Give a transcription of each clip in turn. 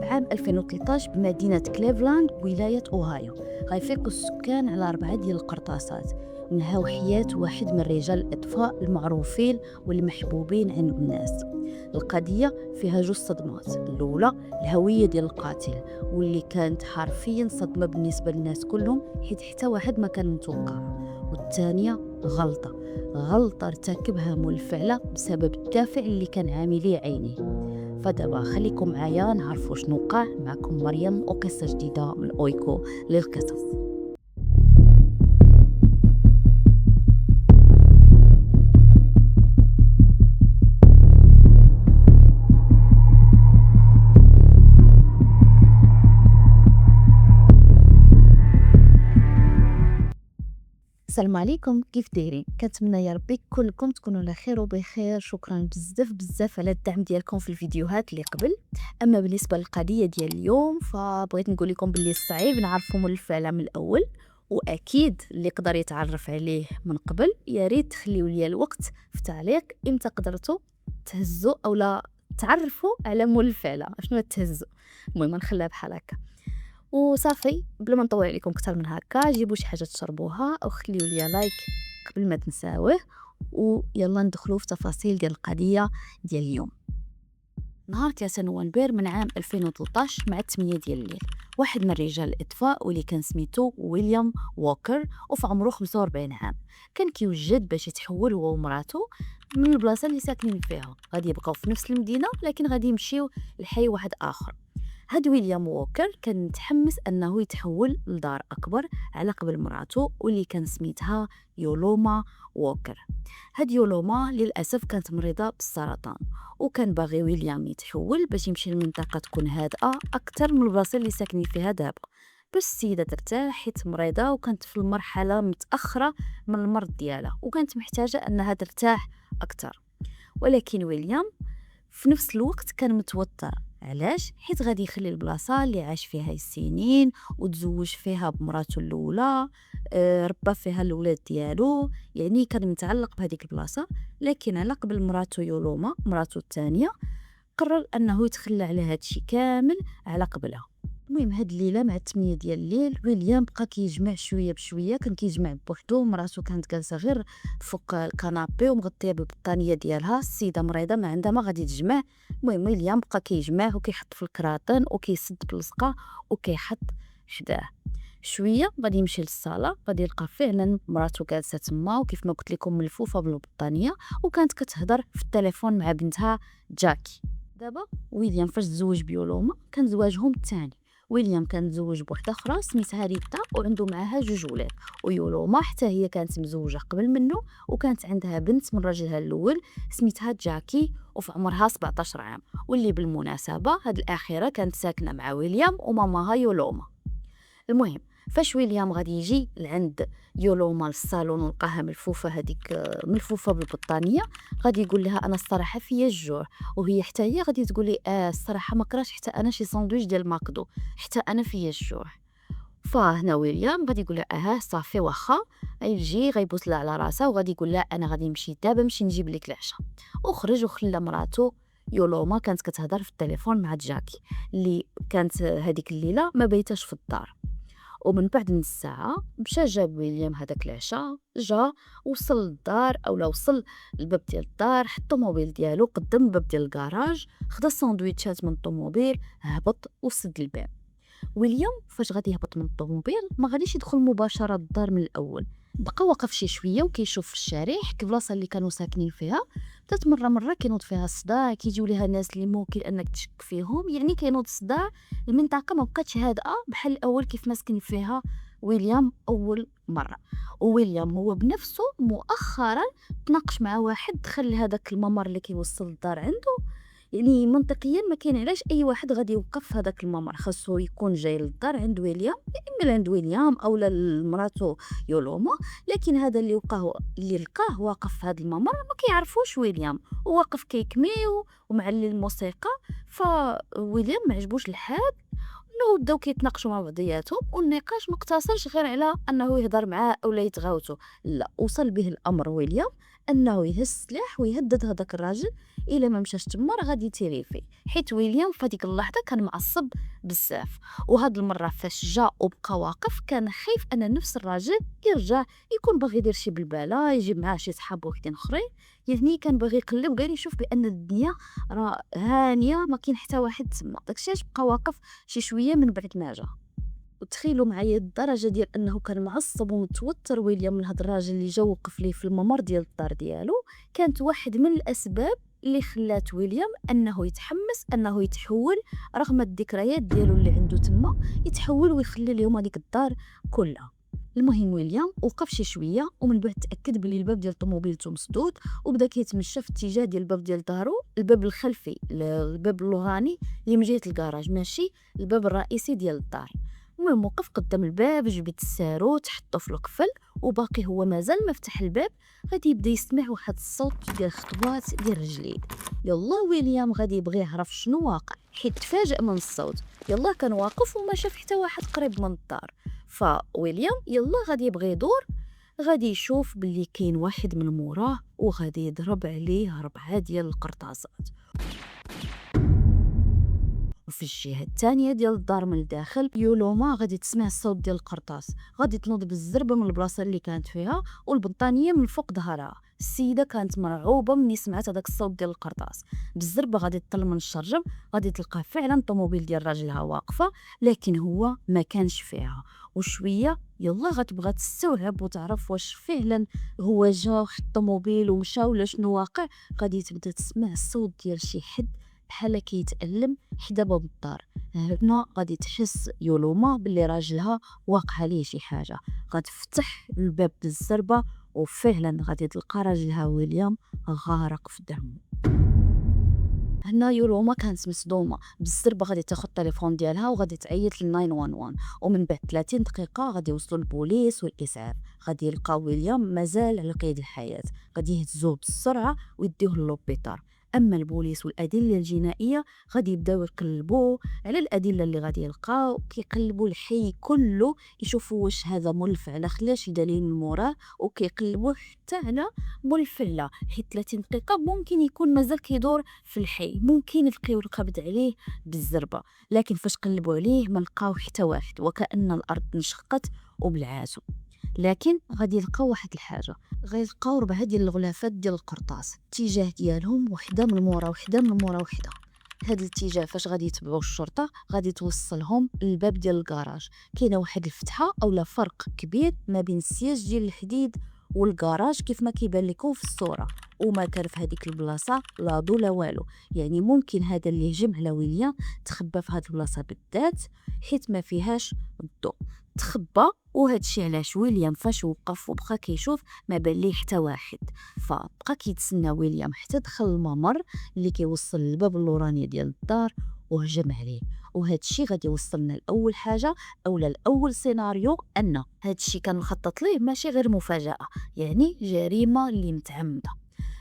عام 2013 بمدينة كليفلاند ولاية أوهايو غيفيقوا السكان على 4 ديال القرطاسات نهاو حياة واحد من رجال الإطفاء المعروفين والمحبوبين عند الناس. القضية فيها جوج صدمات. الأولى الهوية ديال القاتل، واللي كانت حرفيا صدمة بالنسبة للناس كلهم، حيت حتى واحد ما كان متوقع. والثانية غلطة ارتكبها مول الفعلة بسبب الدافع اللي كان عامليه عينيه. فدابا خليكم معايا نعرفوا شنو وقع. معكم مريم وقصة جديدة من أويكو للقصص. السلام عليكم، كيف دايرين؟ كنتمنى يا ربي كلكم تكونوا على خير وبخير. شكرا بزاف على الدعم ديالكم في الفيديوهات اللي قبل. اما بالنسبه للقضيه ديال اليوم فبغيت نقول لكم باللي صعيب نعرفوا من الفعل من الاول، واكيد اللي قدر يتعرف عليه من قبل يا ريت تخليو لي الوقت في تعليق امتى قدرتوا تهزوا او لا تعرفوا على مول الفعل شنو تهزوا. المهم نخليها بحال هكا وصافي. بلا ما نطول عليكم اكثر من هكا، جيبوا شي حاجه تشربوها او خليوا لي لايك قبل ما تنساوه، ويلا ندخلوا في تفاصيل ديال القضيه ديال اليوم. نهار 3 نوفمبر من عام 2013 مع 8 ديال الليل، واحد من رجال الاطفاء واللي كان سميتو ويليام ووكر وفي عمره 45 عام كان كيوجد باش يتحول هو ومراته من البلاصه اللي ساكنين فيها. غادي يبقاو في نفس المدينه لكن غادي يمشيو لحي واحد اخر. هاد ويليام ووكر كان متحمس انه يتحول لدار اكبر على قبل مراته واللي كان سميتها يولوما ووكر. هاد يولوما للاسف كانت مريضه بالسرطان، وكان باغي ويليام يتحول باش يمشي لمنطقه تكون هادئه اكثر من البلاصه اللي ساكنين فيها دابا، باش السيده ترتاح حيت مريضه وكانت في المرحله متاخره من المرض ديالها وكانت محتاجه انها ترتاح اكثر. ولكن ويليام في نفس الوقت كان متوتر. علاش؟ حيت غادي يخلي البلاصه اللي عاش فيها السنين وتزوج فيها بمراته الاولى، ربى فيها الاولاد ديالو، يعني كان متعلق بهذيك البلاصه. لكن على قبل مراته يولوما مراته الثانيه قرر انه يتخلى على هذا الشيء كامل على قبلها. المهم هاد الليله مع 8 ديال الليل ويليام بقى كيجمع شويه بشويه، كان كيجمع بوحدو. مراته كانت جالسه غير فوق الكنابي ومغطيه بالبطانيه ديالها، السيده مريضه ما عندها ما غادي تجمع. المهم ويليام بقى كيجمع وكيحط في الكراطن وكيسد بلصقه وكيحط حداه. شويه غادي يمشي للصاله، غادي يلقى فعلا مراته جالسه تما وكيف ما قلت لكم ملفوفه بالبطانيه وكانت كتهضر في التليفون مع بنتها جاكي. دابا ويليام فاش تزوج بيولوما كان زواجهم الثاني. ويليام كان متزوج بوحده اخرى سميتها ريتا وعنده معاها 2 ولاد، ويولوما حتى هي كانت مزوجه قبل منه وكانت عندها بنت من راجلها الاول سميتها جاكي وفي عمرها 17 عام، واللي بالمناسبه هاد الاخيره كانت ساكنه مع ويليام وماماها يولوما. المهم فاش ويليام غادي يجي لعند يولوما للصالون ولقاها ملفوفه هذيك ملفوفه بالبطانيه، غادي يقول لها انا الصراحه فيا الجوع، وهي حتى هي غادي تقول لي الصراحه ما كراش حتى انا شي ساندويتش ديال ماكدو، حتى انا فيا الجوع. فهنا ويليام غادي يقول لها صافي واخا، غيجي غيبوس لها على راسها وغادي يقول لها انا غادي نمشي دابا نمشي نجيب لك العشاء. وخرج وخلى مراته يولوما كانت كتهضر في التليفون مع جاكي اللي كانت هذيك الليله ما بيتاش في الدار. ومن بعد نص ساعة مشى جاب ويليام هذاك العشاء، جا وصل للدار اولا وصل للباب ديال الدار، حط الطوموبيل ديالو قدام الباب ديال الكراج، خدا الساندويتشات من الطوموبيل، هبط وسد الباب. ويليام فاش غادي يهبط من الطوموبيل ما غاديش يدخل مباشرة للدار من الاول، بقى واقف شي شويه وكيشوف في الشارع حك البلاصه اللي كانوا ساكنين فيها. بدات مره كينوض فيها الصداع، كيجيو ليها ناس اللي ممكن انك تشك فيهم، يعني كينوض الصداع. المنطقه ما بقاتش هادئه بحال الاول كيف ما سكن فيها ويليام اول مره. وويليام هو بنفسه مؤخرا تناقش مع واحد دخل هذاك الممر اللي كيوصل للدار عنده. يعني منطقيا ما كاين علاش اي واحد غادي يوقف في هذاك الممر، خاصو يكون جاي للدار عند ويليام، يا اما عند ويليام اولا لمراتو يولوما. لكن هذا اللي لقاه واقف في هذا الممر ما كيعرفوش ويليام، وواقف كيكمي ومعلي الموسيقى. فويليام ما عجبوش الحال انه بداو كيتناقشوا مع بعضياتهم، والنقاش ما اقتصرش غير على انه يهضر معاه اولا يتغاوتوا، لا، وصل به الامر ويليام انه يهز السلاح ويهدد هذاك الراجل الا ما مشاش تما راه غادي تيليفي، حيت ويليام في هذيك اللحظه كان معصب بزاف. وهاد المره فاش جا وبقى واقف كان خايف ان نفس الراجل يرجع يكون باغي يدير شي بلباله، يجيب معاه شي صحاب وحدين اخرين. يعني كان باغي يقلب كاع يشوف بان الدنيا راه هانيه ما كاين حتى واحد تما. داكشي علاش بقى واقف شي شويه من بعد ما جا. وتخيلوا معايا الدرجه ديال انه كان معصب ومتوتر ويليام من هاد الراجل اللي جا وقف ليه في الممر ديال الدار ديالو. كانت واحد من الاسباب اللي خلات ويليام انه يتحمس انه يتحول، رغم الذكريات ديالو اللي عنده تما، يتحول ويخلي لهم هذيك الدار كلها. المهم ويليام وقف شي شويه ومن بعد تاكد بلي الباب ديال طوموبيلته مسدود، وبدا كيتمشى في اتجاه ديال الباب ديال دارو، الباب الخلفي، الباب اللوراني اللي من جهه الكراج، ماشي الباب الرئيسي ديال الدار. المهم وقف قدام الباب، جبد الساروت حطو في القفل، وباقي هو مازال ما فتح الباب غادي يبدا يسمع واحد الصوت ديال خطوات ديال رجلين. يلا ويليام غادي يبغي يعرف شنو واقع، حيت تفاجأ من الصوت. يلا كان واقف وما شاف حتى واحد قريب من الدار. فويليام يلا غادي يبغي يدور، غادي يشوف باللي كاين واحد من موراه وغادي يضرب عليه 4 ديال القرطاسات. وفي الجهه الثانيه ديال الدار من الداخل يولوما غادي تسمع الصوت ديال القرطاس، غادي تنوض بالزربه من البلاصه اللي كانت فيها والبطانيه من فوق ظهرها. السيده كانت مرعوبه ملي سمعت هذاك الصوت ديال القرطاس. بالزربه غادي تطل من الشرجم، غادي تلقى فعلا الطوموبيل ديال راجلها واقفه، لكن هو ما كانش فيها. وشويه يلا غتبغى تستوعب وتعرف واش فعلا هو جا واحد الطوموبيل ومشى ولا شنو واقع. غادي تبدا تسمع الصوت ديال شي حد بحال كيتألم حدا باب الدار. هنا غادي تحس يولوما باللي راجلها واقع عليه شي حاجه. غتفتح الباب بالزربه وفعلا غادي تلقى راجلها ويليام غارق في دمه. هنا يولوما كانت مصدومه بالزربه، غادي تاخذ التليفون ديالها وغادي تعيط ل 911. ومن بعد 30 دقيقه غادي يوصلوا البوليس والاسعاف. غادي يلقاو ويليام مازال على قيد الحياه، غادي يهزوه بسرعه ويديوه للوبيطار. اما البوليس والادله الجنائيه غادي يبداو يقلبوا على الادله اللي غادي يلقاو، كيقلبوا الحي كله يشوفوا واش هذا ملف على خلا شي دليل من موراه، وكيقلبوا حتى على ملف لا، حيت 30 دقيقه ممكن يكون مازال كيدور في الحي، ممكن يلقيو القبض عليه بالزربه. لكن فاش قلبوا عليه ما لقاو حتى واحد، وكأن الارض انشقت وبلعاتو. لكن غادي يلقاو واحد الحاجه، غيلقاو 4 ديال الغلافات ديال القرطاس، الاتجاه ديالهم وحده من مورا وحده من مورا وحده. هاد الاتجاه فاش غادي يتبعوا الشرطه غادي توصلهم للباب ديال الكراج. كاينه واحد الفتحه اولا فرق كبير ما بين السياج ديال الحديد والكراج كيف ما كيبان لكم في الصوره، وما كان في هذيك البلاصه لا ضو لا والو. يعني ممكن هذا اللي هجم على ويليام تخبى في هذه البلاصه بالذات حيت ما فيهاش الضوء، تخبى. وهذا الشيء علاش ويليام فاش وقف وبقى كيشوف ما بان ليه حتى واحد، فبقى كيتسنى ويليام حتى دخل الممر اللي كيوصل للباب اللوراني ديال الدار وهجم عليه. وهذا الشيء غادي يوصلنا لاول حاجه اولا الاول سيناريو، ان هذا الشيء كان مخطط ليه ماشي غير مفاجاه، يعني جريمه اللي متعمده.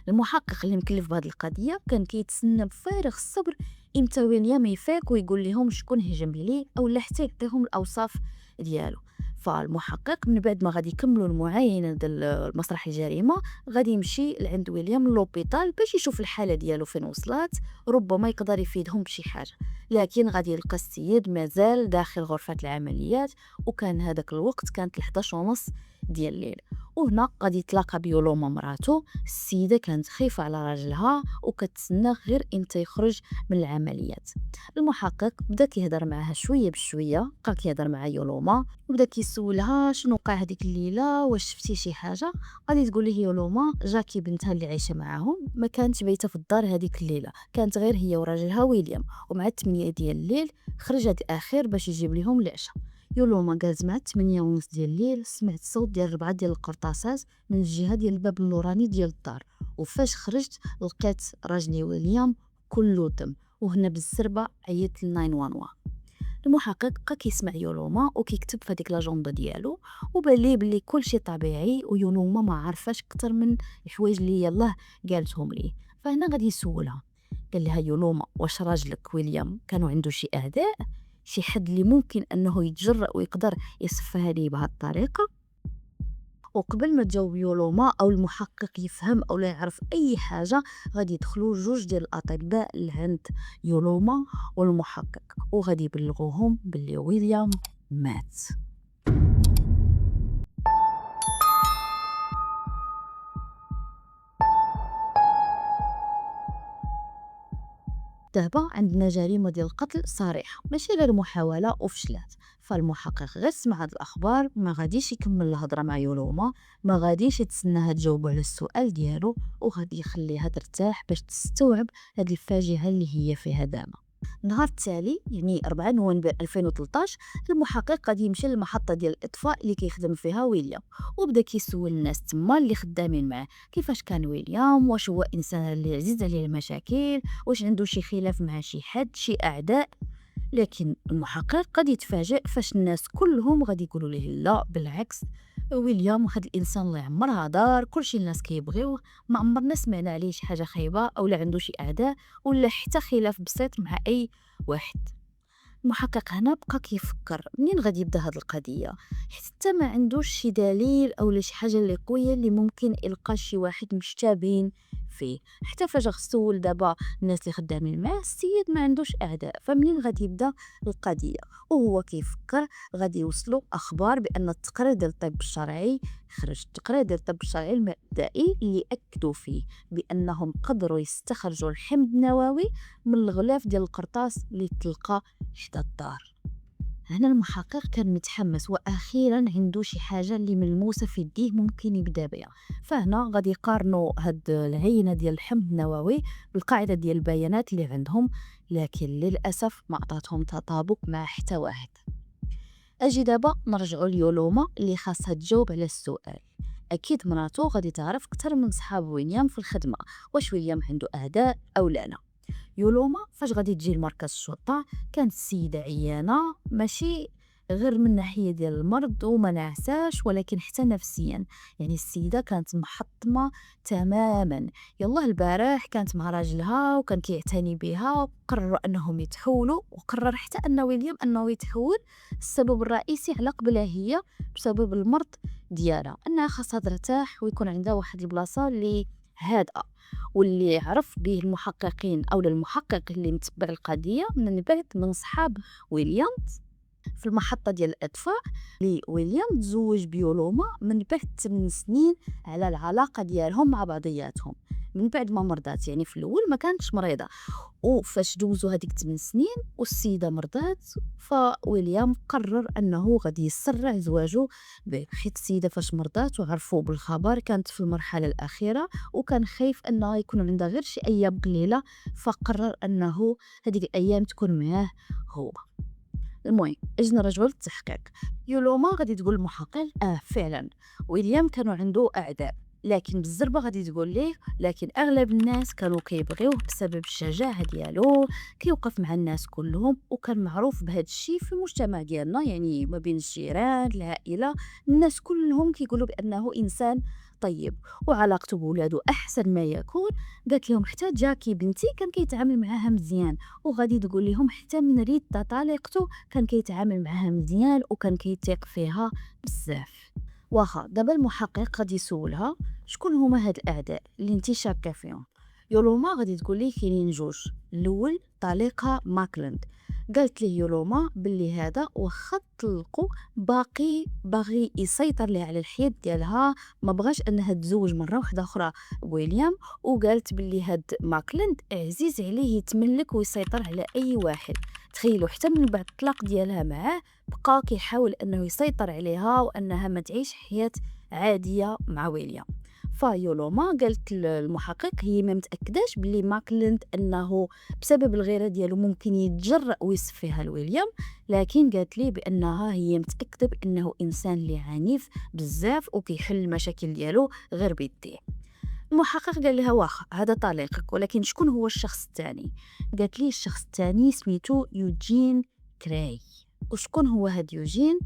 المحقق اللي مكلف بهذه القضيه كان كيتسنى بفارغ الصبر امتى ويليام يفيق ويقول لهم شكون هجم عليه اولا حتى يعطيهم الاوصاف ديالو. فالمحقق من بعد ما غادي يكملوا المعاينه ديال مسرح الجريمه غادي يمشي لعند ويليام لوبيطال باش يشوف الحاله ديالو فين وصلت، ربما يقدر يفيدهم بشي حاجه. لكن غادي يلقى السيد مازال داخل غرفه العمليات، وكان هذاك الوقت كانت 11:30 ديال الليل. وهنا غادي يتلاقى بيولوما مراته. السيده كانت خايفه على راجلها وكتسنى غير امتى يخرج من العمليات. المحقق بدا كيهضر معها شويه بشويه، بقى كيهضر مع يولوما وبدا كيسولها شنو وقع هذيك الليله، واش شفتي شي حاجه. غادي تقول ليه يولوما جاكي بنتها اللي عايشه معاهم ما كانتش بايته في الدار هذيك الليله، كانت غير هي وراجلها ويليام، ومع 8 ديال الليل خرج هاد الاخير باش يجيب لهم العشاء. يولوما قالت مع 8:30 ديال الليل سمعت صوت ديال 4 ديال القرطاسات من الجهه ديال الباب اللوراني ديال الدار، وفاش خرجت لقيت راجلي ويليام كله دم. وهنا بالسربه عيطت ل 911. المحقق بقى كيسمع يولوما وكيكتب في هذيك لاجوندا ديالو، وبان ليه بلي كلشي طبيعي ويولوما ما عارفاش اكثر من الحوايج اللي يلاه قالتهم ليه. فهنا غادي يسولها، قال لها يولوما واش راجلك ويليام كانوا عنده شي اعداء، شي حد اللي ممكن انه يتجرأ ويقدر يصفها لي بهذه الطريقه؟ وقبل ما تجاوب يولوما او المحقق يفهم او لا يعرف اي حاجه، غادي يدخلوا جوج ديال الاطباء لعند يولوما والمحقق وغادي يبلغوهم باللي ويليام مات. دابا عندنا جريمة ديال القتل صريحة، ماشي غير محاولة وفشلات. فالمحقق غير سمع هاد الأخبار ما غاديش يكمل الهضرة مع يولوما، ما غاديش يتسناها تجاوبو على السؤال ديالو، وغادي يخليها ترتاح باش تستوعب هاد الفاجعة اللي هي فيها دابا. النهار التالي يعني 4 نوفمبر 2013 المحقق غادي يمشي للمحطة ديال الإطفاء اللي كيخدم فيها ويليام، وبدا كيسول الناس تما اللي خدامين معاه كيفاش كان ويليام، واش هو انسان اللي عزيز عليه المشاكل، واش عنده شي خلاف مع شي حد، شي اعداء. لكن المحقق قد يتفاجئ فاش الناس كلهم غادي يقولوا ليه لا بالعكس، ويليام واحد الانسان الله يعمرها دار، كلشي الناس كيبغيوه، ما عمرنا سمعنا عليه شي حاجه خايبه او لا عنده شي اعداء ولا حتى خلاف بسيط مع اي واحد. المحقق هنا بقى كيفكر منين غادي يبدا هاد القضيه، حتى ما عندوش شي دليل او شي حاجه اللي قويه اللي ممكن يلقى شي واحد مشتبهين فيه. حتى فاش غسول دابا الناس اللي خدامين معاه السيد ما عندوش اعداء، فمنين غادي يبدا القضيه؟ وهو كيفكر غادي يوصلوا اخبار بان التقرير ديال الطب الشرعي خرج، التقرير ديال الطب الشرعي المبدئي اللي اكدوا فيه بانهم قدروا يستخرجوا الحمض النووي من الغلاف ديال القرطاس اللي تلقى حدا الدار. هنا المحقق كان متحمس واخيرا عنده شي حاجه اللي ملموسه في يديه ممكن يبدا بها. فهنا غادي يقارنوا هاد العينه ديال الحمض النووي بالقاعده ديال البيانات اللي عندهم، لكن للاسف ما عطاتهم تطابق مع حتى واحد. اجي دابا نرجعوا ليولوما اللي خاصها تجاوب على السؤال. اكيد مراتو غادي تعرف اكثر من صحاب ويليام في الخدمه، واش ويليام عنده اعداء او لا. يولوما فاش غادي تجي لمركز الشرطه كانت السيده عيانه، ماشي غير من ناحيه ديال المرض وما نعساش، ولكن حتى نفسيا. يعني السيده كانت محطمه تماما. يلا البارح كانت مع راجلها وكان كيعتني بها، وقرروا انهم يتحولوا، وقرر حتى ان ويليام انه يتحول. السبب الرئيسي على قبلها هي بسبب المرض ديالها، انها خاصها ترتاح ويكون عندها واحد البلاصه اللي هادئه. واللي عرف به المحققين او المحقق اللي متبع القضيه من بعد من صحاب ويليام في المحطه ديال الاطفاء، اللي ويليام تزوج بيولوما من بعد 8 سنين على العلاقه ديالهم مع بعضياتهم، من بعد ما مرضات. يعني في الاول ما كانتش مريضه، وفاش دوزوا هذيك 8 سنين والسيده مرضات، فويليام قرر انه غادي يسرع زواجه به، حيت السيده فاش مرضات وعرفوا بالخبر كانت في المرحله الاخيره وكان خايف انه يكون عندها غير شي ايام قليله، فقرر انه هذيك الايام تكون معاه هو. المهم اجينا نرجعوا للتحقيق. يولوما غادي تقول المحقق فعلا ويليام كانوا عنده اعداء، لكن بالزربه غادي تقول ليه لكن اغلب الناس كانوا كيبغيوه بسبب الشجاعه ديالو، كيوقف مع الناس كلهم، وكان معروف بهذا الشيء في المجتمع ديالنا، يعني ما بين الجيران العائله الناس كلهم كيقولوا بانه انسان طيب وعلاقته بولادو احسن ما يكون. قالت لهم حتى جاكي بنتي كان كيتعامل معاها مزيان، وغادي تقول لهم حتى من ريتا طليقته كان كيتعامل معاها مزيان وكان كيثيق فيها بزاف. واخا دابا المحقق غادي يسولها شكون هما هاد الاعداء اللي انت شاكه فيهم. يولوما غادي تقول ليه كاينين جوج، الاول طليقها ماكلند. قالت ليه يولوما باللي هذا واخا طلقوا باغي يسيطر ليه على الحياه ديالها، ما بغاش انها تزوج مره واحده اخرى بويليام، وقالت باللي هاد ماكلند عزيز عليه يتملك ويسيطر على اي واحد. تخيلوا حتى من بعد الطلاق ديالها معاه بقى كيحاول انه يسيطر عليها وانها ما تعيش حياه عاديه مع ويليام. فيولوما قالت للمحقق هي ما متاكداش بلي ماكلند انه بسبب الغيره ديالو ممكن يتجرأ ويصفيها لويليام، لكن قالت ليه بانها هي متاكده بانه انسان اللي عنيف بزاف وكيحل المشاكل ديالو غير بيديه. المحقق قال لها واخا هذا طليقك، ولكن شكون هو الشخص الثاني؟ قالت لي الشخص الثاني سميتو يوجين كراي. وشكون هو هاد يوجين؟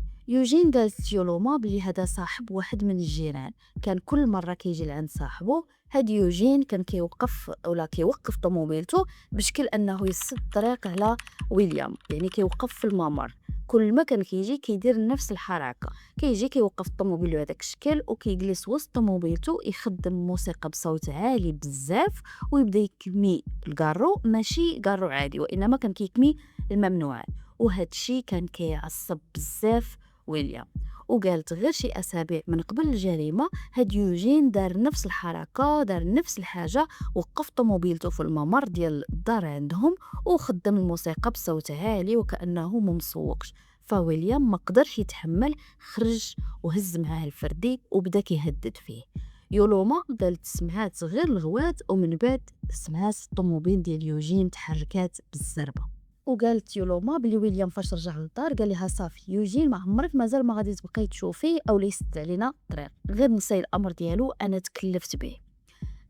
قالت يولوما بلي هذا صاحب واحد من الجيران، كان كل مره كيجي لعند صاحبه هاد يوجين كان كيوقف ولا كيوقف طوموبيلته بشكل انه يسد الطريق على ويليام، يعني كيوقف في الممر. كل ما كان كيجي كيدير نفس الحركه، كيجي كيوقف الطوموبيل بهذاك الشكل وكيجلس وسط طوموبيلته يخدم موسيقى بصوت عالي بزاف ويبدا يكمي الكارو، ماشي كارو عادي وانما كان كيكمي الممنوع. وهذا الشيء كان كيعصب بزاف ويليام. وقالت غير شي اسابيع من قبل الجريمه هاد يوجين دار نفس الحركه، دار نفس الحاجه، وقف طوموبيلته في الممر ديال الدار عندهم وخدم الموسيقى بصوت عالي وكانه ممسوقش. فويليام ما قدرش يتحمل، خرج وهز معاه الفردي وبدا كيهدد فيه. يولوما قالت سمعات غير الغوات ومن بعد سمعات الطوموبيل ديال يوجين تحركات بالزربه. وقالت يولوما بلي ويليام فاش رجع للدار قال لها صافي يوجين ما عمرك مازال ما غادي تبقاي تشوفيه او يسد علينا الطريق، غير نسي الامر ديالو انا تكلفت به.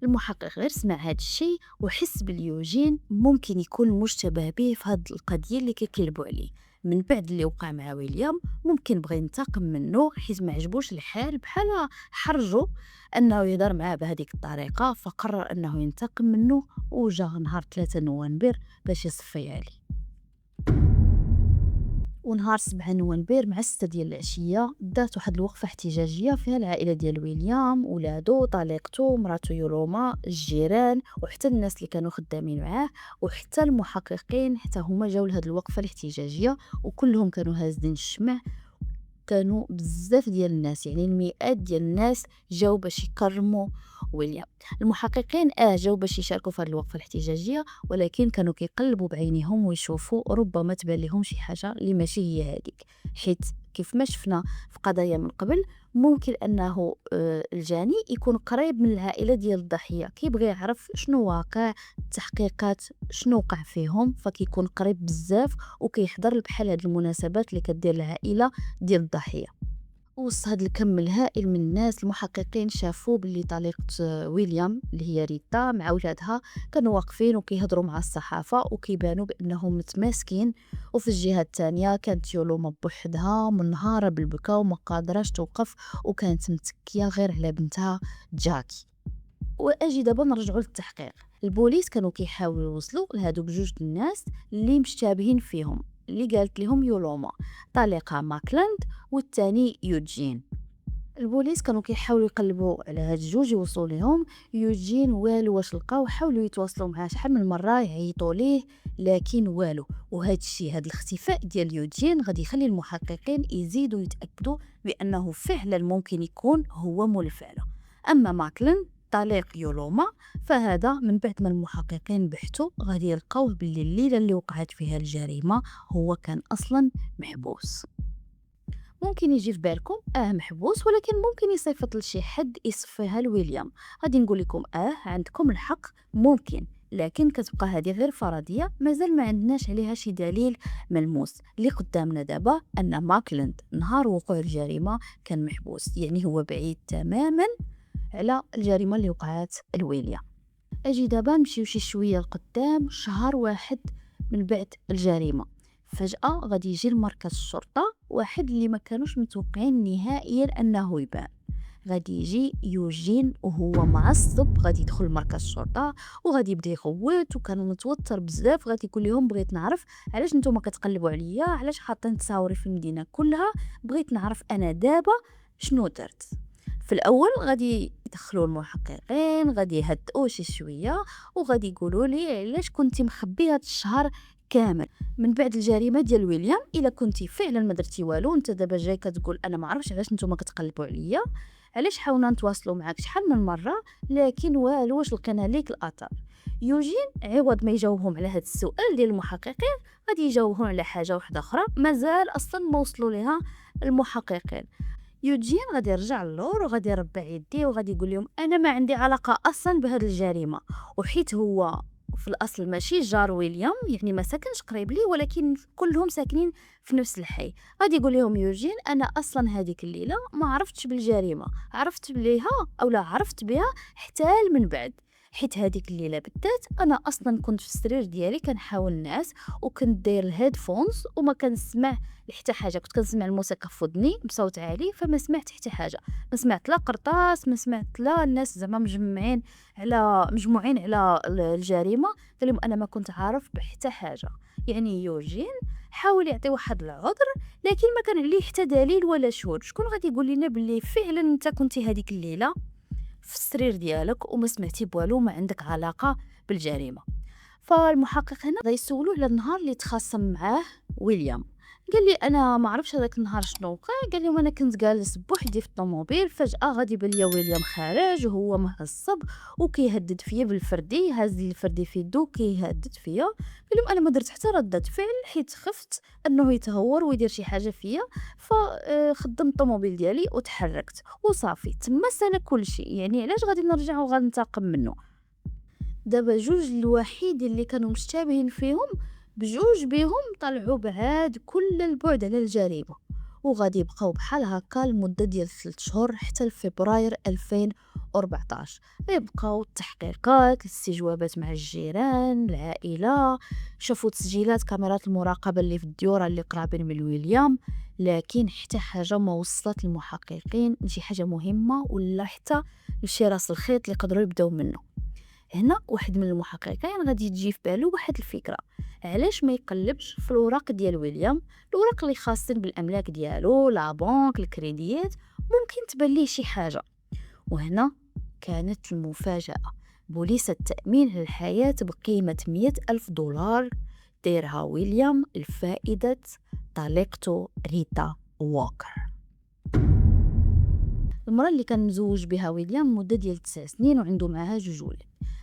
المحقق غير سمع هذا الشيء وحس باليوجين ممكن يكون مشتبه به في هذه القضيه اللي كيكلبوا عليه. من بعد اللي وقع مع ويليام ممكن بغى ينتقم منه حيت ما عجبوش الحال، بحال حرجو انه يهضر معاه بهذيك الطريقه، فقرر انه ينتقم منه وجا نهار 3 نوفمبر باش يصفي عليه. ونهار 7 نوفمبر مع 6 ديال العشيه دارت واحد الوقفه احتجاجيه فيها العائله ديال ويليام، ولادو، طليقته، مراتو يولوما، الجيران وحتى الناس اللي كانوا خدامين معاه وحتى المحققين حتى هما جاو لهاد الوقفه الاحتجاجيه. وكلهم كانوا هازين الشمع، كانوا بزاف ديال الناس، يعني المئات ديال الناس جاو باش يكرموا ويليام. المحققين جاو باش يشاركوا في هذه الوقفه الاحتجاجيه، ولكن كانوا كيقلبوا بعينيهم ويشوفوا ربما تبان لهم شي حاجه اللي ماشي هي هذيك، حيت كيف ما شفنا في قضايا من قبل ممكن انه الجاني يكون قريب من العائله ديال الضحيه، كيبغي يعرف شنو واقع التحقيقات، شنو وقع فيهم، فكيكون قريب بزاف وكيحضر بحال هاد المناسبات اللي كدير العائله ديال الضحيه. وسط هاد الكم الهائل من الناس المحققين شافوا باللي طليقة ويليام اللي هي ريتا مع ولادها كانوا واقفين وكيهضروا مع الصحافة وكيبانوا بأنهم متماسكين، وفي الجهة الثانية كانت يولوما بوحدها منهارة بالبكا وما قادراش توقف وكانت متكية غير على بنتها جاكي. واجي دابا نرجعوا للتحقيق. البوليس كانوا كيحاولوا يوصلوا لهادو بجوج الناس اللي مشتابهين فيهم، اللي قالت لهم يولوما طليقها ماكلاند والثاني يوجين. البوليس كانوا كيحاولوا يقلبوا على هاد الجوج يوصلوا لهم. يوجين والو واش لقاو، حاولوا يتواصلوا معاه شحال من مره يعيطوا ليه لكن والو. وهذا الشيء، هذا الاختفاء ديال يوجين غادي يخلي المحققين يزيدوا يتاكدوا بانه فعلا ممكن يكون هو مول الفعل. اما ماكلين طليق يولوما فهذا من بعد ما المحققين بحثوا غادي يلقاوه باللي الليله اللي وقعت فيها الجريمه هو كان اصلا محبوس. ممكن يجي في بالكم محبوس، ولكن ممكن يصيفط لشي حد يصفيها لويليام. غادي نقول لكم عندكم الحق ممكن، لكن كتبقى هذه غير فرضيه، مازال ما عندناش عليها شي دليل ملموس. اللي قدامنا دابا ان ماكلند نهار وقوع الجريمه كان محبوس، يعني هو بعيد تماما على الجريمه اللي وقعت لويليام. اجي دابا نمشيو شي شويه لقدام. شهر واحد من بعد الجريمه فجأة غادي يجي لمركز الشرطة واحد اللي ما كانوش متوقعين نهائيا انه يبان. غادي يجي يوجين وهو معصب، غادي يدخل مركز الشرطة وغادي يبدا يغوت وكان متوتر بزاف. غادي يقول لهم بغيت نعرف علاش نتوما كتقلبوا عليا، علاش حاطين تصاوري في المدينة كلها، بغيت نعرف انا دابا شنو درت. في الاول غادي يدخلوا المحققين، غادي يهدئوا شي شويه وغادي يقولوا لي علاش كنتي مخبي هذا الشهر كامل من بعد الجريمه ديال ويليام. الا كنتي فعلا ما درتي والو، انت دابا جاي كتقول انا ما عرفتش علاش نتوما كتقلبوا عليا، علاش حاولنا نتواصلوا معاك شحال من مره لكن والو، واش لقينا ليك الاثار. يوجين عوض ما يجاوبهم على هذا السؤال ديال المحققين غادي يجاوبهم على حاجه واحده اخرى مازال اصلا ما وصلوا لها المحققين. يوجين غادي يرجع للور وغادي يربع يديه وغادي يقول لهم انا ما عندي علاقه اصلا بهذه الجريمه، وحيت هو في الاصل ماشي جار ويليام، يعني ما ساكنش قريب ليه، ولكن كلهم ساكنين في نفس الحي. غادي يقول لهم يوجين انا اصلا هذيك الليله ما عرفتش بالجريمه، عرفت بها حتى من بعد، حيت هذيك الليله بالذات انا اصلا كنت في السرير ديالي كنحاول نعس، وكنت داير الهيدفونز وما كنسمع حتى حاجه، كنت كنسمع الموسيقى في ودني بصوت عالي، فما سمعت حتى حاجه، ما سمعت لا قرطاس، ما سمعت لا الناس زعما مجموعين على الجريمه. قال لهم انا ما كنت عارف بحتى حاجه. يعني يوجين حاول يعطي واحد العذر، لكن ما كان عليه حتى دليل ولا شهود. شكون غادي يقول لنا باللي فعلا انت كنتي هذيك الليله في السرير ديالك وما سمعتي بوالو، ما عندك علاقه بالجريمه؟ فالمحقق هنا غيسولو على النهار اللي تخاصم معاه ويليام. قال لي انا ما عرفتش هذاك النهار شنو وقع. قال لهم انا كنت جالس بوحدي في الطوموبيل، فجاه غادي يبان ليا ويليام خارج وهو معصب وكيهدد فيا بالفردي، هاز لي الفردي في يدو كيهدد فيا. قال لهم انا ما درت حتى ردة فعل حيت خفت انه يتهور ويدير شي حاجه فيا، فخدمت الطوموبيل ديالي وتحركت وصافي تما سالا كل شيء. يعني علاش غادي نرجع وغنتقم منه؟ دابا جوج الوحيد اللي كانوا مشتبهين فيهم بجوج بيهم طلعوا بعاد كل البعد على الجريمه، وغادي يبقاو بحال هكا لمده ديال 3 شهور حتى لفبراير 2014. غيبقاو التحقيقات، الاستجوابات مع الجيران، العائله، شافوا تسجيلات كاميرات المراقبه اللي في الديوره اللي قرابين من ويليام، لكن حتى حاجه ما وصلت المحققين لشي حاجه مهمه ولا حتى لشي راس الخيط اللي يقدروا يبداو منه. هنا واحد من المحققين غادي تجي في بالو واحد الفكره، علاش ما يقلبش في الوراق ديال ويليام، الوراق اللي خاصين بالاملاك ديالو، لا بنك، الكريديات، ممكن تبان ليه شي حاجه. وهنا كانت المفاجاه، بوليس التامين على الحياه بقيمه 100,000 دولار ديرها ويليام لفائده طليقته ريتا ووكر، المرأة اللي كان مزوج بها ويليام مدة ديال 9 سنين وعنده معها 2 ولاد.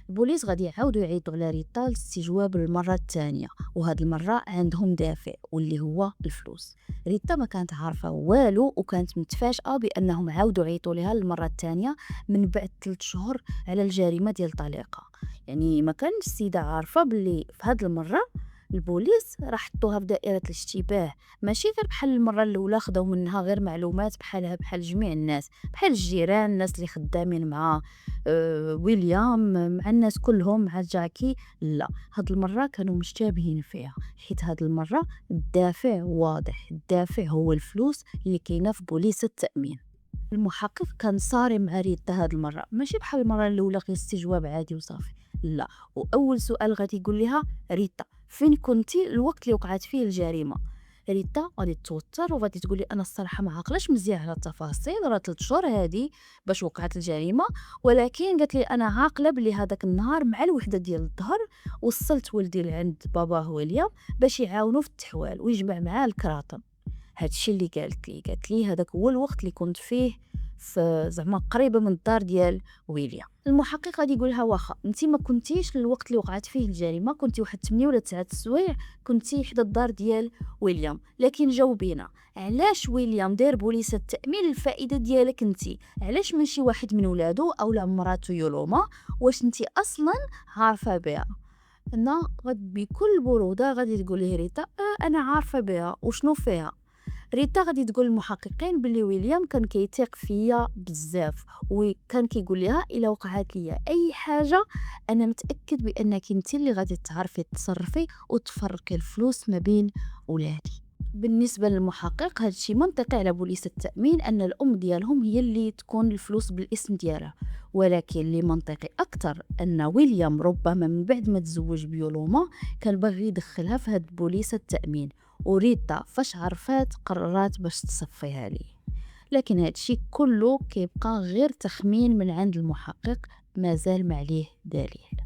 البوليس غادي يعاودوا يعيطوا على ريتا للاستجواب للمرة الثانية، وهاد المرة عندهم دافع واللي هو الفلوس. ريتا ما كانت عارفة والو وكانت متفاجئة بأنهم عاودوا يعيطوا لها للمرة الثانية من بعد 3 شهور على الجريمة ديال الطليقة. يعني ما كانش السيدة عارفة باللي في هاد المرة البوليس راح حطوها في دائرة الاشتباه، ماشي غير بحال المرة الأولى خداو منها غير معلومات بحالها بحال جميع الناس، بحال الجيران، الناس اللي خدامين مع ويليام، مع الناس كلهم، مع جاكي. لا، هاد المرة كانوا مشتبهين فيها، حيت هاد المرة الدافع واضح، الدافع هو الفلوس اللي كاينة في بوليس التأمين. المحقق كان صارم مع ريتا هاد المرة، ماشي بحال المرة الأولى غير استجواب عادي وصافي، لا. وأول سؤال غادي يقول لها ريتا فين كنتي الوقت اللي وقعت فيه الجريمة؟ ريتا غادي توتر وغادي تقول لي انا الصراحه ما عاقلاش مزيان على التفاصيل، راه 3 شهور هادي باش وقعت الجريمه، ولكن قالت لي انا عاقله بلي هذاك النهار مع الوحده ديال الظهر وصلت ولدي لعند باباه ويليام باش يعاونوا في التحوال ويجمع معاه الكراطن. هادشي اللي قالت لي هذاك هو الوقت اللي كنت فيه في زعما قريبه من الدار ديال ويليام. المحقق غادي يقول لها واخا انت ما كنتيش الوقت اللي وقعت فيه الجريمه، كنتي واحد 8 ولا 9 السوايع كنتي حدا الدار ديال ويليام، لكن جاوبينا علاش ويليام داير بوليس التامين للفائده ديالك انت؟ علاش ماشي واحد من ولادو او لا مراته يولوما؟ واش انت اصلا عارفه بها؟ هنا بكل بروده غادي تقول ليه ريتا انا عارفه بها وشنو فيها. ريتا غادي تقول للمحققين بلي ويليام كان كيثيق فيا بزاف، وكان كيقول لها الا وقعت ليا اي حاجه انا متاكد بانك انت اللي غادي تعرفي تتصرفي وتفرقي الفلوس ما بين ولادي. بالنسبه للمحقق هادشي منطقي على بوليس التامين ان الام ديالهم هي اللي تكون الفلوس بالاسم ديالها، ولكن اللي منطقي اكثر ان ويليام ربما من بعد ما تزوج بيولوما كان باغي يدخلها في هاد بوليس التامين، وريتا فاش عرفات قررات باش تصفيها ليه. لكن هادشي كله كيبقى غير تخمين من عند المحقق، مازال ما عليه دليل.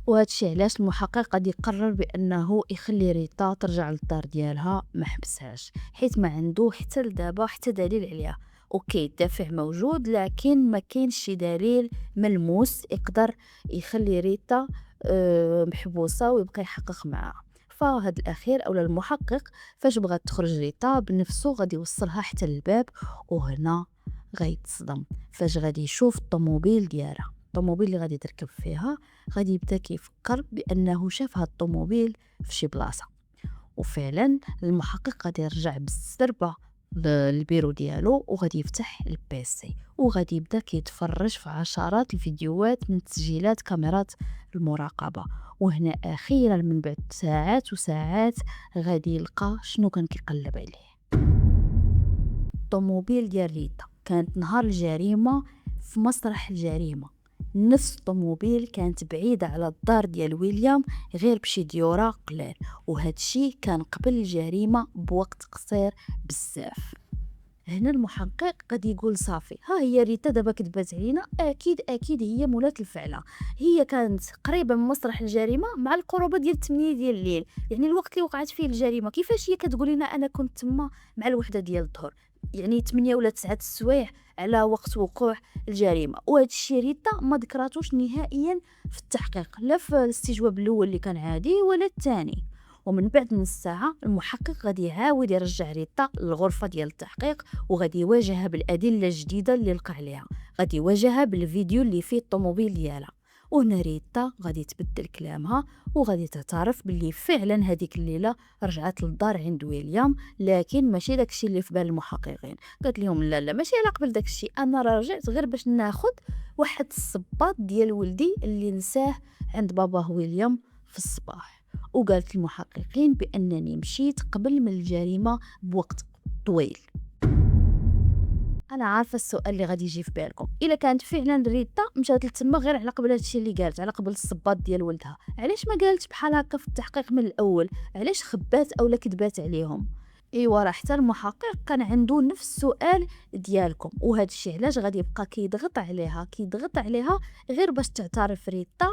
وهادشي علاش المحقق غادي يقرر بانه يخلي ريتا ترجع للدار ديالها ما حبسهاش، حيت ما عنده حتى لدابا حتى دليل عليها. اوكي الدافع موجود لكن ما كاينش شي دليل ملموس يقدر يخلي ريتا محبوسه ويبقى يحقق معها. فهاد الاخير اولا المحقق فاش بغات تخرج ريتا بنفسه غادي يوصلها حتى للباب، وهنا غيتصدم فاش غادي يشوف الطوموبيل ديالها، الطوموبيل اللي غادي تركب فيها. غادي يبدا كيفكر بانه شاف هاد الطوموبيل في شي بلاصه، وفعلا المحقق غادي يرجع بالسربه البيرو ديالو وغادي يفتح البيسي وغادي يبدا كيتفرج في عشرات الفيديوهات من تسجيلات كاميرات المراقبه. وهنا اخيرا من بعد ساعات وساعات غادي يلقى شنو كان كيقلب عليه. الطوموبيل ديال ريتا كانت نهار الجريمه في مسرح الجريمه. نفس الطوموبيل كانت بعيدة على الدار ديال ويليام غير بشي ديورة قلال، وهذا الشيء كان قبل الجريمة بوقت قصير بزاف. هنا المحقق غادي يقول صافي، ها هي ريتا دابا كذبات علينا، اكيد هي مولات الفعله. هي كانت قريبه من مسرح الجريمه مع القرابه ديال 8 ديال الليل، يعني الوقت اللي وقعت فيه الجريمه. كيفاش هي كتقول لنا انا كنت تما مع الوحده ديال الظهر؟ يعني 8 ولا 9 السوايع على وقت وقوع الجريمه. وهذا الشيء ريتا ما ذكراتوش نهائيا في التحقيق، لا في الاستجواب الاول اللي كان عادي ولا الثاني. ومن بعد نص ساعه المحقق غادي يعاود يرجع ريتا للغرفه ديال التحقيق، وغادي يواجهها بالادله الجديده اللي لقى عليها. غادي يواجهها بالفيديو اللي فيه الطوموبيل ديالها. وهنا ريتا غادي تبدل كلامها وغادي تعترف باللي فعلا هذيك الليله رجعت للدار عند ويليام، لكن ماشي داكشي اللي في بال المحققين. قالت لهم لا ماشي على قبل داكشي، انا رجعت غير باش ناخذ واحد الصباط ديال ولدي اللي نساه عند باباه ويليام في الصباح. وقالت المحققين بأنني مشيت قبل من الجريمة بوقت طويل. أنا عارفة السؤال اللي غادي يجي في بالكم، إلا كانت فعلا ريتا مشات لتما غير على قبل هادشي اللي قالت، على قبل الصباط ديال ولدها، علاش ما قالتش بحال هكا في التحقيق من الأول؟ علاش خبات أو لا كذبات عليهم؟ ايوا راه حتى المحقق كان عنده نفس السؤال ديالكم، وهذا الشيء علاش غادي يبقى كيضغط عليها غير باش تعترف ريتا.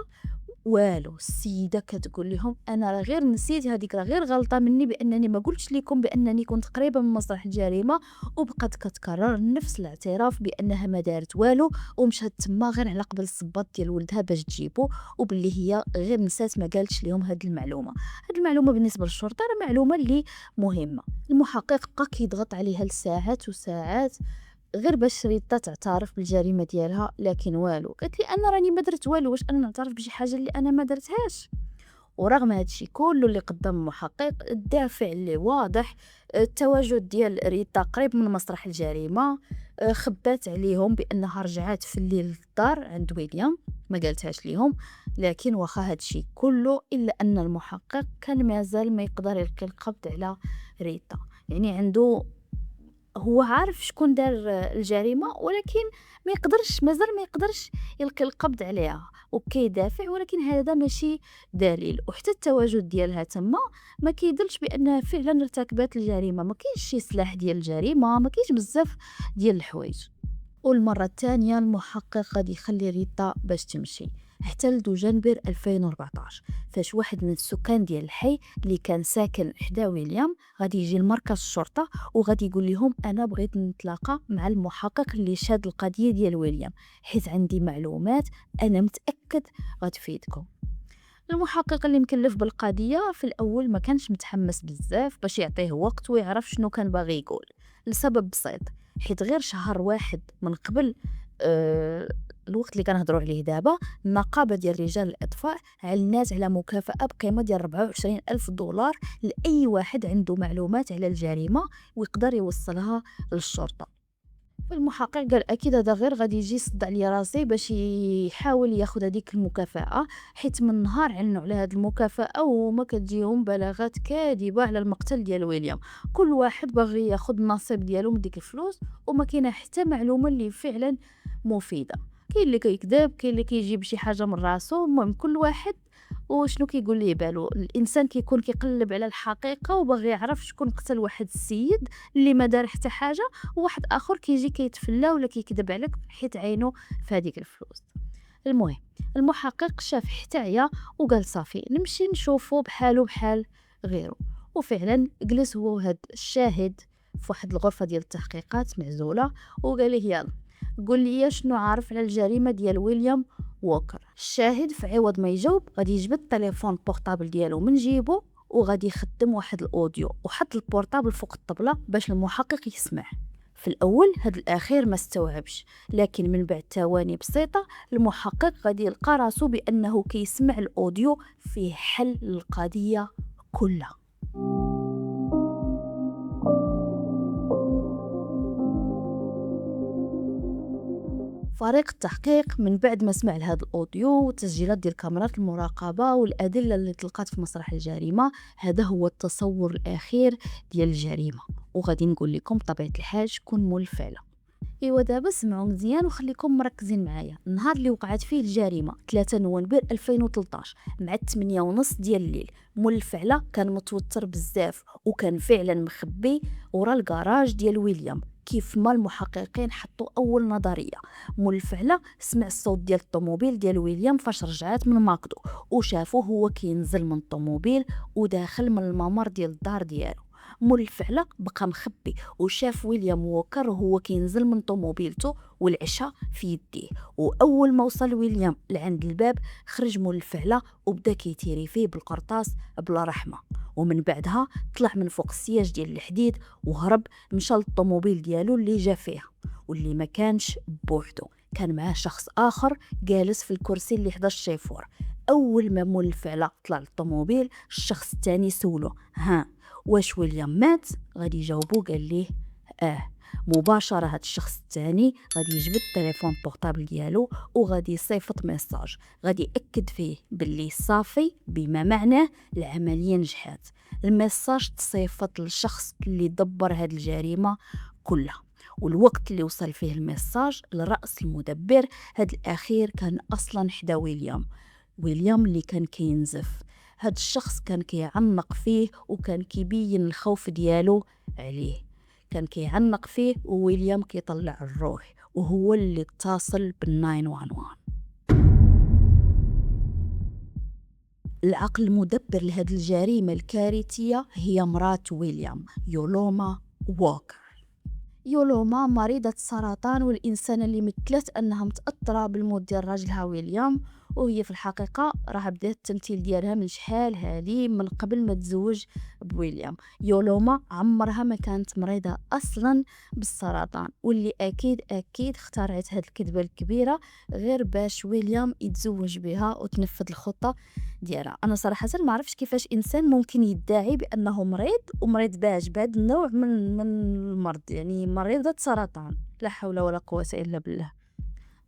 والو السيده كتقول لهم انا راه غير نسيت، هذيك راه غير غلطه مني بانني ما قلتش لكم بانني كنت قريبه من مسرح الجريمه. وبقات كتكرر نفس الاعتراف بانها ما دارت والو، ومشات تما غير على قبل الصباط ديال ولدها باش تجيبو، وباللي هي غير نسات ما قالتش لهم هذه المعلومه. هذه المعلومه بالنسبه للشرطه راه معلومه اللي مهمه. المحقق بقى كيضغط عليها لساعات وساعات غير باش ريتا تعترف بالجريمه ديالها، لكن والو. قالت لي انا راني ما درت والو، واش انا نعترف بشي حاجه اللي انا ما درتهاش؟ ورغم هادشي كله اللي قدام المحقق، الدافع اللي واضح، التواجد ديال ريتا قريب من مسرح الجريمه، خبات عليهم بانها رجعات في الليل للدار عند ويليام، ما قالتهاش ليهم. لكن واخا هادشي كله الا ان المحقق كان مازال ما يقدر يلقي القبض على ريتا. يعني عنده، هو عارف شكون دار الجريمه، ولكن مازال ما يقدرش يلقي القبض عليها، وكيدافع. ولكن هذا ماشي دليل، وحتى التواجد ديالها تما ما كيدلش بانها فعلا ارتكبت الجريمه. ما كاينش شي سلاح ديال الجريمه، ما كاينش بزاف ديال الحوايج. والمره الثانيه المحقق غادي يخلي ريتا باش تمشي حتى لدجنبر 2014، فاش واحد من السكان ديال الحي اللي كان ساكن حدا ويليام غادي يجي لمركز الشرطه وغادي يقول لهم انا بغيت نتلاقى مع المحقق اللي شاد القضيه ديال ويليام، حيت عندي معلومات انا متاكد غتفيدكم. المحقق اللي مكلف بالقضيه في الاول ما كانش متحمس بزاف باش يعطيه وقت ويعرف شنو كان باغي يقول، لسبب بسيط. حيت غير شهر واحد من قبل الوقت اللي كنهضروا عليه دابا، النقابه ديال رجال الاطفاء اعلنات على مكافاه بقيمه ديال 24 ألف دولار لاي واحد عنده معلومات على الجريمه ويقدر يوصلها للشرطه. المحقق قال اكيد هذا غير غادي يجي يصد عليا راسي باش يحاول ياخذ هذيك المكافاه، حيت من نهار علنوا على هذه المكافاه وما كتجيهم بلاغات كاذبه على المقتل ديال ويليام. كل واحد باغي ياخذ النصيب ديالو من ديك الفلوس، وما كاينه حتى معلومه اللي فعلا مفيده. كاين اللي كيكذب، كاين اللي كيجيب شي حاجه من راسو. المهم كل واحد وشنو كيقول ليه بالو. الانسان كيكون كيقلب على الحقيقه وباغي يعرف شكون قتل واحد السيد اللي ما دار حتى حاجه، وواحد اخر كيجي كيتفلى ولا كيكذب عليك حيت عينو في هذيك الفلوس. المهم المحقق شاف حتى عيا وقال صافي نمشي نشوفو بحالو بحال غيره. وفعلا جلس هو وهاد الشاهد في واحد الغرفه ديال التحقيقات معزوله، وقال ليه يلا قول لي شنو عارف على الجريمه ديال ويليام ووكر. الشاهد في عوض ما يجاوب غادي يجبد التليفون بورطابل ديالو من جيبو وغادي يخدم واحد الاوديو وحط البورطابل فوق الطبله باش المحقق يسمع. في الاول هاد الاخير ما استوعبش، لكن من بعد ثواني بسيطه المحقق غادي يلقى راسو بانه كيسمع الاوديو فيه حل القضيه كلها. فريق التحقيق من بعد ما سمع لهذا الاوديو والتسجيلات ديال كاميرات المراقبه والادله اللي تلقات في مسرح الجريمه، هذا هو التصور الاخير ديال الجريمه. وغادي نقول لكم بطبيعه الحال شكون مول الفعله. ايوا دابا سمعوا مزيان وخليكم مركزين معايا. النهار اللي وقعت فيه الجريمه 3 نوفمبر 2013 مع 8:30 ديال الليل، مول الفعله كان متوتر بزاف وكان فعلا مخبي ورا الكراج ديال ويليام. كيف ما المحققين حطوا اول نظريه، مول الفعله سمع الصوت ديال الطوموبيل ديال ويليام فاش رجعات من ماكدو، وشافوه هو كينزل من الطوموبيل وداخل من الممر ديال الدار ديالو. مول الفعله بقى مخبي وشاف ويليام ووكر وهو كينزل من طوموبيلته والعشاء في يديه. واول ما وصل ويليام لعند الباب خرج مول الفعله وبدا كيتيري فيه بالقرطاس بلا رحمه، ومن بعدها طلع من فوق السياج ديال الحديد وهرب، مشى للطوموبيل ديالو اللي جا فيها واللي ما كانش بوحدو، كان معاه شخص اخر جالس في الكرسي اللي حدا الشيفور. اول ما مول الفعله طلع للطوموبيل الشخص الثاني سولو: ها واش ويليام مات؟ غادي يجاوبو قال ليه مباشره هاد الشخص الثاني غادي يجبد التليفون بورطابل ديالو وغادي يصيفط ميساج غادي ياكد فيه باللي صافي، بما معناه العمليه نجحت. الميساج تصيفط للشخص اللي دبر هاد الجريمه كلها، والوقت اللي وصل فيه الميساج لرأس المدبر هاد الاخير كان اصلا حدا ويليام اللي كان كينزف. هاد الشخص كان كيعنق فيه وكان كيبين الخوف ديالو عليه، كان كيعنق فيه وويليام كيطلع الروح، وهو اللي اتصل بال911. العقل المدبر لهاد الجريمة الكارثية هي مرات ويليام، يولوما ووكر. يولوما مريضة سرطان، والإنسان اللي مثلت أنها متأثرة بالموت ديال راجلها ويليام، وهي في الحقيقة راه بدات التمثيل ديالها من شحال هادي من قبل ما تزوج بويليام. يولوما عمرها ما كانت مريضة أصلا بالسرطان، واللي أكيد اخترعت هاد الكذبة الكبيرة غير باش ويليام يتزوج بها وتنفذ الخطة ديالها. أنا صراحة ما عرفتش كيفاش إنسان ممكن يدعي بأنه مريض ومريض باش بهذا النوع من المرض، يعني مريضة سرطان، لا حول ولا قوة إلا بالله.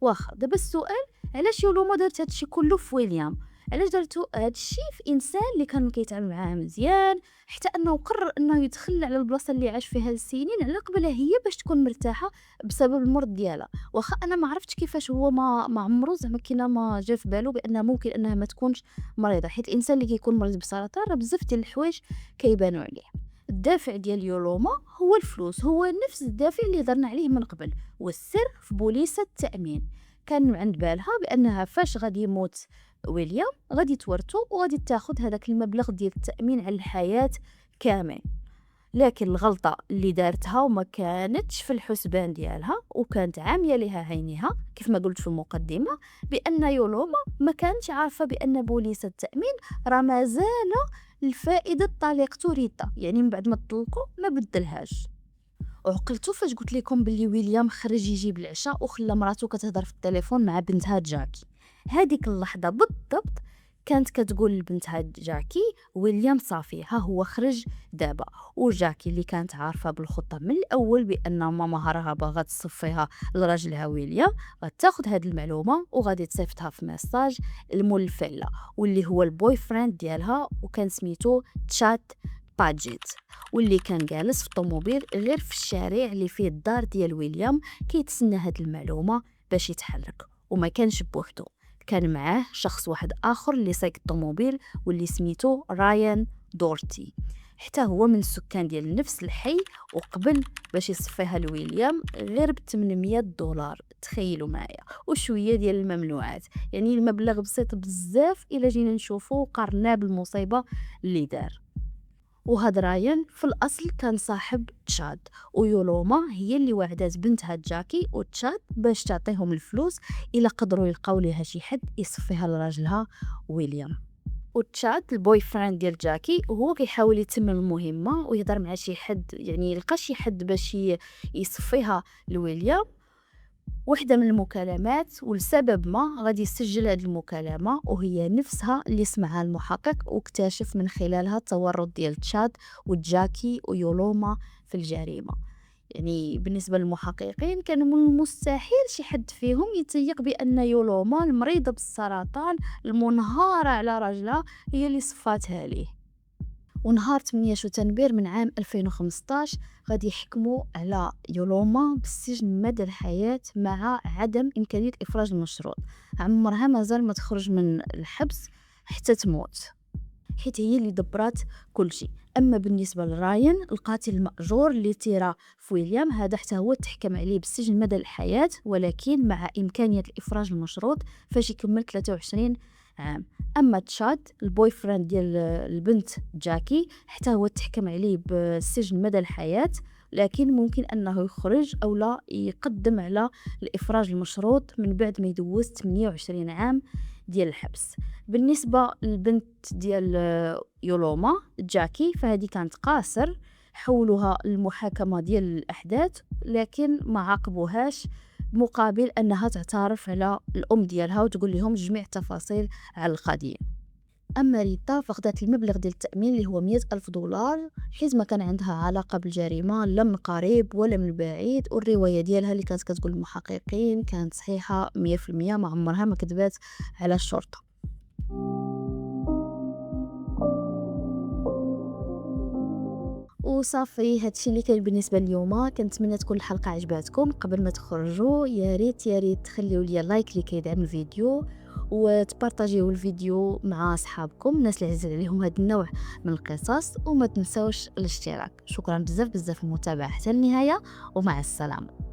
واخا دابا السؤال، علاش يولوما دارت هادشي كله في ويليام؟ علاش دارتو هادشي في انسان اللي كان كيتعامل معاه مزيان، حتى انه قرر انه يتخلى على البلاصه اللي عاش فيها السنين على قبلها هي باش تكون مرتاحه بسبب المرض ديالها؟ واخا انا ما عرفتش كيفاش هو ما عمرو زعما كينا ما جا في بالو بان ممكن انها ما تكونش مريضه، حيت الانسان اللي كيكون مريض بسرطان راه بزاف ديال الحوايج كيبانوا عليه. الدافع ديال يولوما هو الفلوس، هو نفس الدافع اللي درنا عليه من قبل، والسر في بوليصة التأمين. كان عند بالها بأنها فاش غادي يموت ويليام غادي تورثو وغادي تاخد هذاك المبلغ ديال التأمين على الحياة كامل. لكن الغلطة اللي دارتها وما كانتش في الحسبان ديالها وكانت عامية لها عينيها كيف ما قلت في المقدمة، بأن يولوما ما كانتش عارفة بأن بوليصة التأمين راه مازال الفائدة طليقته ريتا، يعني من بعد ما تطلقوا ما بدلهاش. وعقلتو فاش قلت لكم باللي ويليام خرج يجيب العشاء وخلى مراته كتهضر في التليفون مع بنتها جاكي. هذيك اللحظة بالضبط كانت كتقول لبنتها جاكي ويليام صافي ها هو خرج دابا. وجاكي اللي كانت عارفة بالخطة من الأول بأن ماما راها باغا تصفيها لراجلها ويليام، غتاخد هاد المعلومة وغادي تصيفطها في ميساج لمول الفعلة واللي هو البوي فريند ديالها، وكان سميتو تشات باجيت، واللي كان جالس في الطوموبيل غير في الشارع اللي فيه الدار ديال ويليام كيتسنى هاد المعلومة باش يتحرك. وما كانش بوحدو، كان معاه شخص واحد آخر اللي سايق الطوموبيل واللي سميتو رايان دورتي، حتى هو من السكان ديال نفس الحي، وقبل باش يصفيها لويليام غير $800. تخيلوا معايا، وشويه ديال الممنوعات، يعني المبلغ بسيط بزاف الا جينا نشوفو قارناه بالمصيبه اللي دار. وهاد رايان في الأصل كان صاحب تشاد، ويولوما هي اللي وعدات بنتها جاكي وتشاد باش تعطيهم الفلوس إلا قدروا يلقاو ليها شي حد يصفيها لراجلها ويليام. وتشاد البوي فريند ديال جاكي وهو كيحاول يتم المهمة ويهضر مع شي حد، يعني يلقى شي حد باش يصفيها لويليام وحده من المكالمات، ولسبب ما غادي يسجل هذه المكالمه وهي نفسها اللي سمعها المحقق واكتشف من خلالها التورط ديال تشاد وجاكي ويولوما في الجريمه. يعني بالنسبة للمحققين كان من المستحيل شي حد فيهم يتيق بأن يولوما المريضة بالسرطان المنهارة على رجلها هي اللي صفاتها ليه. ونهار 8 شتنبر من عام 2015 غادي يحكموا على يولوما بالسجن مدى الحياة مع عدم إمكانية إفراج المشروط. عمرها مازال ما تخرج من الحبس حتى تموت، حيت هي اللي دبرات كل شيء. اما بالنسبه لراين القاتل المأجور اللي تيرا في ويليام، هذا حتى هو تحكم عليه بالسجن مدى الحياة، ولكن مع إمكانية الإفراج المشروط فاش يكمل 23 عام. اما تشاد البوي فريند ديال البنت جاكي حتى هو تحكم عليه بالسجن مدى الحياة، لكن ممكن انه يخرج او لا يقدم على الافراج المشروط من بعد ما يدوز 28 عام ديال الحبس. بالنسبه للبنت ديال يولوما جاكي فهذه كانت قاصر، حولوها للمحاكمه ديال الاحداث لكن ما عاقبوهاش، مقابل انها تعترف على الام ديالها وتقول لهم جميع التفاصيل على القضيه. اما ريتا فقدت المبلغ ديال التامين اللي هو 100,000 دولار، حيت ما كان عندها علاقه بالجريمه لا من قريب ولا من بعيد، والروايه ديالها اللي كانت كتقول المحققين كانت صحيحه 100%، ما عمرها ما كذبات على الشرطه. وصافي هادشي اللي كان بالنسبه اليوم. كنتمنى تكون الحلقه عجباتكم. قبل ما تخرجوا يا ريت تخليوا لي لايك اللي كيدعم الفيديو، وتبارطاجيو الفيديو مع اصحابكم، الناس اللي عزيز عليهم هذا النوع من القصص، وما تنسوش الاشتراك. شكرا بزاف للمتابعه حتى النهايه، ومع السلامه.